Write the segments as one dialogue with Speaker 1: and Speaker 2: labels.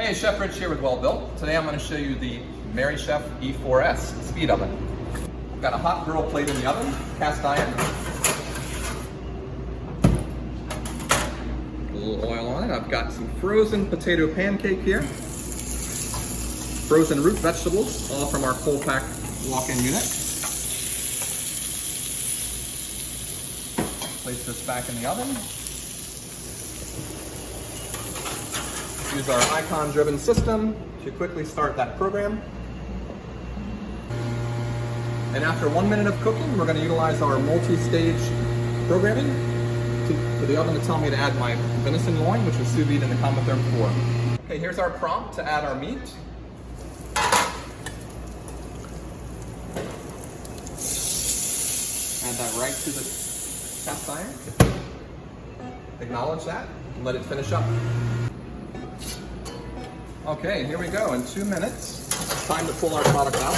Speaker 1: Hey, Chef Rich here with Welbilt. Today I'm going to show you the Merrychef e4s speed oven. I've got a hot grill plate in the oven, cast iron. A little oil on it. I've got some frozen potato pancake here. Frozen root vegetables, all from our cold pack walk-in unit. Place this back in the oven. Use our eikon driven system to quickly start that program. And after 1 minute of cooking, we're going to utilize our multi-stage programming for the oven to tell me to add my venison loin, which was sous vide in the Comatherm 4. Okay, here's our prompt to add our meat. Add that right to the cast iron. Acknowledge that and let it finish up. Okay, here we go. In 2 minutes, it's time to pull our product out.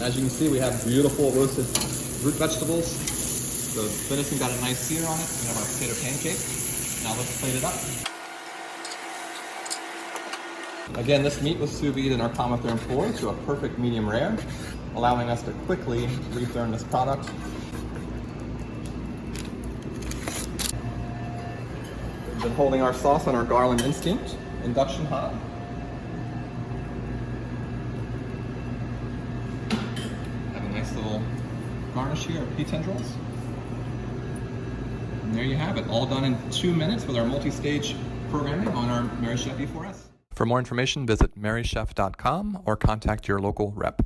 Speaker 1: As you can see, we have beautiful roasted root vegetables. The venison got a nice sear on it. We have our potato pancake. Now let's plate it up. Again, this meat was sous vide in our Comatherm 4 to a perfect medium rare, allowing us to quickly retherm this product. We've been holding our sauce on our Garland Instinct induction hot. Have a nice little garnish here of pea tendrils. And there you have it, all done in 2 minutes with our multi-stage programming on our Merrychef e4s. For more information, visit merrychef.com or contact your local rep.